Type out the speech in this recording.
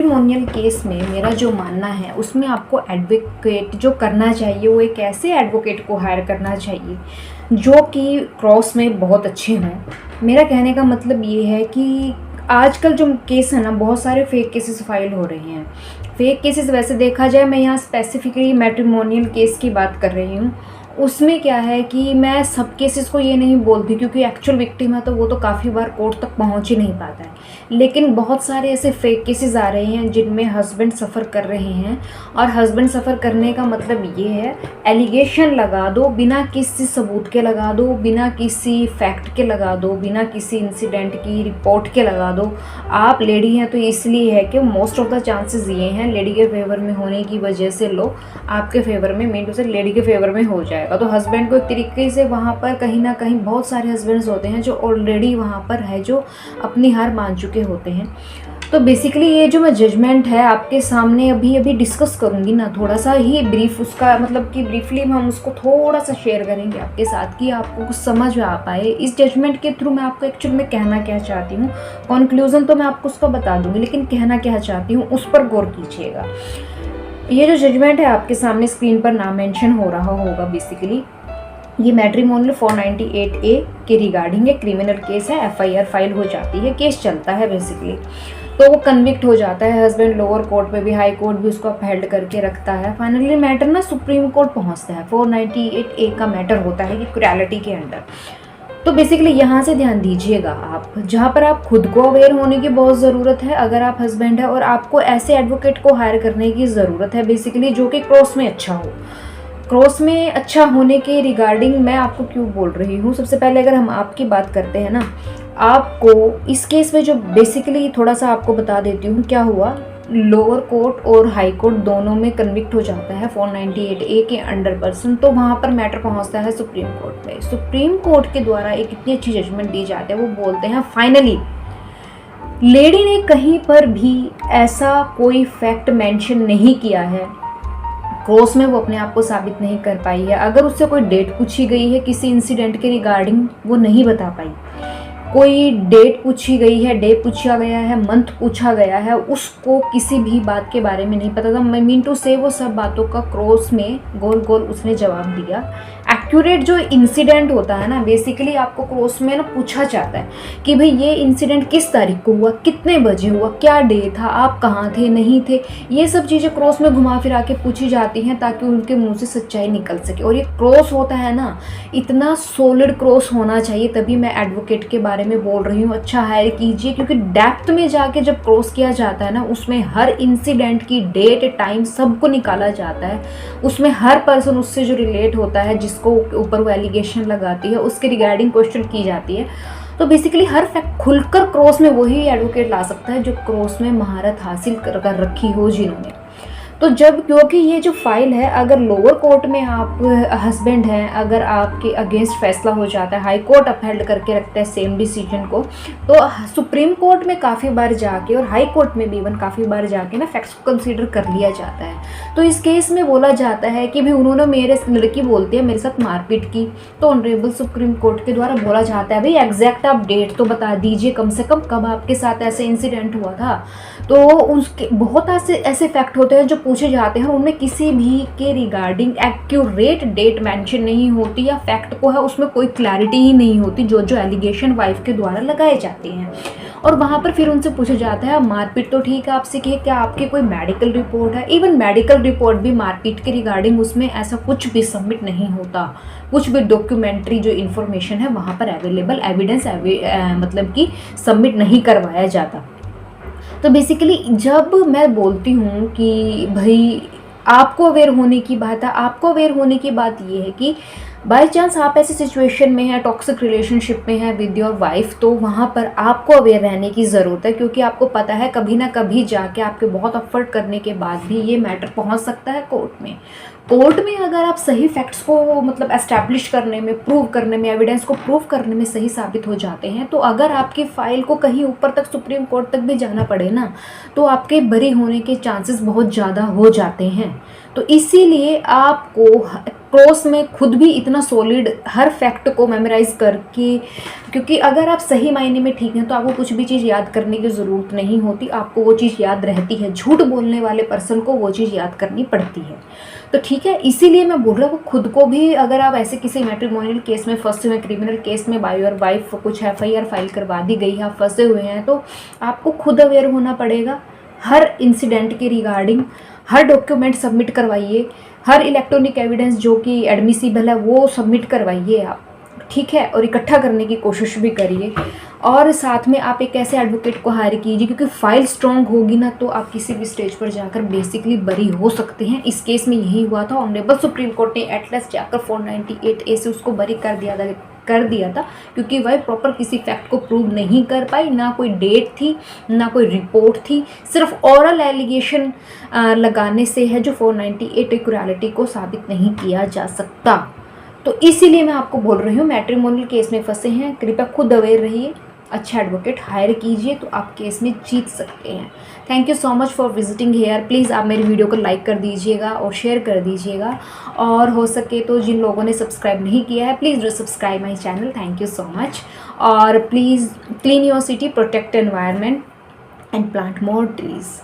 Matrimonial case में मेरा जो मानना है उसमें आपको एडवोकेट जो करना चाहिए वो एक ऐसे एडवोकेट को हायर करना चाहिए जो कि क्रॉस में बहुत अच्छे हों। मेरा कहने का मतलब ये है कि आजकल जो केस है ना, बहुत सारे फेक केसेस फाइल हो रहे हैं। फेक केसेस वैसे देखा जाए, मैं यहाँ स्पेसिफिकली मैट्रिमोनियल केस की बात कर रही हूँ। उसमें क्या है कि मैं सब केसेस को ये नहीं बोलती, क्योंकि एक्चुअल विक्टिम है तो वो तो काफ़ी बार कोर्ट तक पहुंच ही नहीं पाता है। लेकिन बहुत सारे ऐसे फेक केसेस आ रहे हैं जिनमें हस्बैंड सफ़र कर रहे हैं। और हस्बैंड सफ़र करने का मतलब ये है, एलिगेशन लगा दो, बिना किसी सबूत के लगा दो, बिना किसी फैक्ट के लगा दो, बिना किसी इंसिडेंट की रिपोर्ट के लगा दो। आप लेडी हैं तो इसलिए है कि मोस्ट ऑफ द चांसेस ये हैं लेडी के फेवर में होने की वजह से लो आपके फेवर में, मेन टू से लेडी के फेवर में हो जाएगा। तो हस्बैंड को एक तरीके से वहाँ पर कहीं ना कहीं बहुत सारे हस्बैंड्स होते हैं जो ऑलरेडी वहाँ पर है, जो अपनी हार मान चुके होते हैं। तो बेसिकली ये जो मैं जजमेंट है आपके सामने अभी डिस्कस करूँगी ना, थोड़ा सा ही ब्रीफ उसका मतलब कि ब्रीफली हम उसको थोड़ा सा शेयर करेंगे आपके साथ कि आपको कुछ समझ आ पाए। इस जजमेंट के थ्रू मैं आपको एक्चुअल में कहना क्या चाहती हूँ, कंक्लूजन तो मैं आपको उसका बता दूँगी, लेकिन कहना क्या चाहती हूँ उस पर गौर कीजिएगा। ये जो जजमेंट है आपके सामने स्क्रीन पर नाम मेंशन हो रहा होगा, बेसिकली ये मैट्रिमोनियल 498A के रिगार्डिंग एक क्रिमिनल केस है। FIR फाइल हो जाती है, केस चलता है बेसिकली, तो वो कन्विक्ट हो जाता है। हस्बैंड लोअर कोर्ट पे भी, हाई कोर्ट भी उसको अपहेल्ड करके रखता है। फाइनली मैटर ना सुप्रीम कोर्ट पहुंचता है। 498A का मैटर होता है कि क्रुएलिटी के अंडर। तो बेसिकली यहाँ से ध्यान दीजिएगा आप, जहाँ पर आप खुद को अवेयर होने की बहुत ज़रूरत है अगर आप हस्बैंड है, और आपको ऐसे एडवोकेट को हायर करने की ज़रूरत है बेसिकली जो कि क्रॉस में अच्छा हो। क्रॉस में अच्छा होने के रिगार्डिंग मैं आपको क्यों बोल रही हूँ, सबसे पहले अगर हम आपकी बात करते हैं ना, आपको इस केस में जो बेसिकली थोड़ा सा आपको बता देती हूँ क्या हुआ। लोअर कोर्ट और हाई कोर्ट दोनों में कन्विक्ट हो जाता है 498A के अंडर पर्सन, तो वहाँ पर मैटर पहुँचता है सुप्रीम कोर्ट में। सुप्रीम कोर्ट के द्वारा एक इतनी अच्छी जजमेंट दी जाती है, वो बोलते हैं फाइनली लेडी ने कहीं पर भी ऐसा कोई फैक्ट मेंशन नहीं किया है क्रॉस में, वो अपने आप को साबित नहीं कर पाई है। अगर उससे कोई डेट पूछी गई है किसी इंसिडेंट के रिगार्डिंग, वो नहीं बता पाई। कोई डेट पूछी गई है, डे पूछा गया है, मंथ पूछा गया है, उसको किसी भी बात के बारे में नहीं पता था। मैं मीन टू से वो सब बातों का क्रॉस में गोल गोल उसने जवाब दिया। एक्यूरेट जो इंसिडेंट होता है ना, बेसिकली आपको क्रॉस में ना पूछा जाता है कि भाई ये इंसिडेंट किस तारीख को हुआ, कितने बजे हुआ, क्या डे था, आप कहाँ थे, नहीं थे, ये सब चीज़ें क्रॉस में घुमा फिरा के पूछी जाती हैं ताकि उनके मुंह से सच्चाई निकल सके। और ये क्रॉस होता है ना, इतना सॉलिड क्रॉस होना चाहिए, तभी मैं एडवोकेट के बारे में बोल रही हूँ अच्छा हायर कीजिए, क्योंकि डेप्थ में जाके जब क्रॉस किया जाता है ना, उसमें हर इंसिडेंट की डेट टाइम सबको निकाला जाता है। उसमें हर पर्सन उससे जो रिलेट होता है, जिसको ऊपर वो एलिगेशन लगाती है, उसके रिगार्डिंग क्वेश्चन की जाती है। तो बेसिकली हर फैक्ट खुलकर क्रॉस में वही एडवोकेट ला सकता है जो क्रॉस में महारत हासिल कर रखी हो जिन्होंने। तो जब क्योंकि ये जो फाइल है, अगर लोअर कोर्ट में आप हस्बैंड हैं, अगर आपके अगेंस्ट फैसला हो जाता है, हाई कोर्ट अपहेल्ड करके रखता है सेम डिसीजन को, तो सुप्रीम कोर्ट में काफ़ी बार जाके और हाई कोर्ट में भी इवन काफ़ी बार जाके ना फैक्ट्स को कंसीडर कर लिया जाता है। तो इस केस में बोला जाता है कि भाई उन्होंने मेरे लड़की बोलती है मेरे साथ मारपीट की, तो ऑनरेबल सुप्रीम कोर्ट के द्वारा बोला जाता है भाई एग्जैक्ट आप डेट तो बता दीजिए कम से कम, कब आपके साथ ऐसे इंसिडेंट हुआ था। तो उसके बहुत ऐसे फैक्ट होते हैं जो पूछे जाते हैं, उनमें किसी भी के रिगार्डिंग एक्यूरेट डेट मेंशन नहीं होती, या फैक्ट को है उसमें कोई क्लैरिटी ही नहीं होती जो एलिगेशन वाइफ के द्वारा लगाए जाते हैं। और वहाँ पर फिर उनसे पूछा जाता है मारपीट तो ठीक है आपसे कि क्या आपकी कोई मेडिकल रिपोर्ट है। इवन मेडिकल रिपोर्ट भी मारपीट के रिगार्डिंग उसमें ऐसा कुछ भी सबमिट नहीं होता, कुछ भी डॉक्यूमेंट्री जो इन्फॉर्मेशन है वहाँ पर अवेलेबल एविडेंस मतलब कि सबमिट नहीं करवाया जाता। तो बेसिकली जब मैं बोलती हूँ कि भाई आपको अवेयर होने की बात है, आपको अवेयर होने की बात ये है कि बाय चांस आप ऐसी सिचुएशन में हैं, टॉक्सिक रिलेशनशिप में हैं विद योर वाइफ, तो वहाँ पर आपको अवेयर रहने की ज़रूरत है, क्योंकि आपको पता है कभी ना कभी जाके आपके बहुत एफर्ट करने के बाद भी ये मैटर पहुँच सकता है कोर्ट में। कोर्ट में अगर आप सही फैक्ट्स को मतलब एस्टैब्लिश करने में, प्रूव करने में, एविडेंस को प्रूव करने में सही साबित हो जाते हैं, तो अगर आपकी फाइल को कहीं ऊपर तक सुप्रीम कोर्ट तक भी जाना पड़े ना, तो आपके बरी होने के चांसेस बहुत ज़्यादा हो जाते हैं। तो इसीलिए आपको क्रॉस में खुद भी इतना सॉलिड हर फैक्ट को मेमोराइज करके, क्योंकि अगर आप सही मायने में ठीक हैं तो आपको कुछ भी चीज़ याद करने की ज़रूरत नहीं होती, आपको वो चीज़ याद रहती है। झूठ बोलने वाले पर्सन को वो चीज़ याद करनी पड़ती है। तो ठीक है, इसीलिए मैं बोल रहा हूँ खुद को भी, अगर आप ऐसे किसी मैट्रिमोनियल केस में फंसे हुए, क्रिमिनल केस में बाय योर वाइफ कुछ FIR फाइल करवा दी गई है, आप फंसे हुए हैं, तो आपको खुद अवेयर होना पड़ेगा। हर इंसिडेंट के रिगार्डिंग हर डॉक्यूमेंट सबमिट करवाइए, हर इलेक्ट्रॉनिक एविडेंस जो कि एडमिसिबल है वो सबमिट करवाइए आप, ठीक है, और इकट्ठा करने की कोशिश भी करिए। और साथ में आप एक ऐसे एडवोकेट को हायर कीजिए, क्योंकि फाइल स्ट्रॉन्ग होगी ना तो आप किसी भी स्टेज पर जाकर बेसिकली बरी हो सकते हैं। इस केस में यही हुआ था, ऑनरेबल सुप्रीम कोर्ट ने एट लास्ट जाकर 498A से उसको बरी कर दिया था, क्योंकि वह प्रॉपर किसी फैक्ट को प्रूव नहीं कर पाई, ना कोई डेट थी ना कोई रिपोर्ट थी, सिर्फ ओरल एलिगेशन लगाने से है जो 498 इक्वालिटी को साबित नहीं किया जा सकता। तो इसीलिए मैं आपको बोल रही हूँ, मैट्रिमोनियल केस में फंसे हैं, कृपया खुद अवेयर रहिए, अच्छा एडवोकेट हायर कीजिए तो आप केस में जीत सकते हैं। Thank you so much for visiting here. Please आप मेरी वीडियो को लाइक कर दीजिएगा और शेयर कर दीजिएगा, और हो सके तो जिन लोगों ने सब्सक्राइब नहीं किया है please do subscribe my channel. Thank you so much. और please clean your city, protect environment and plant more trees.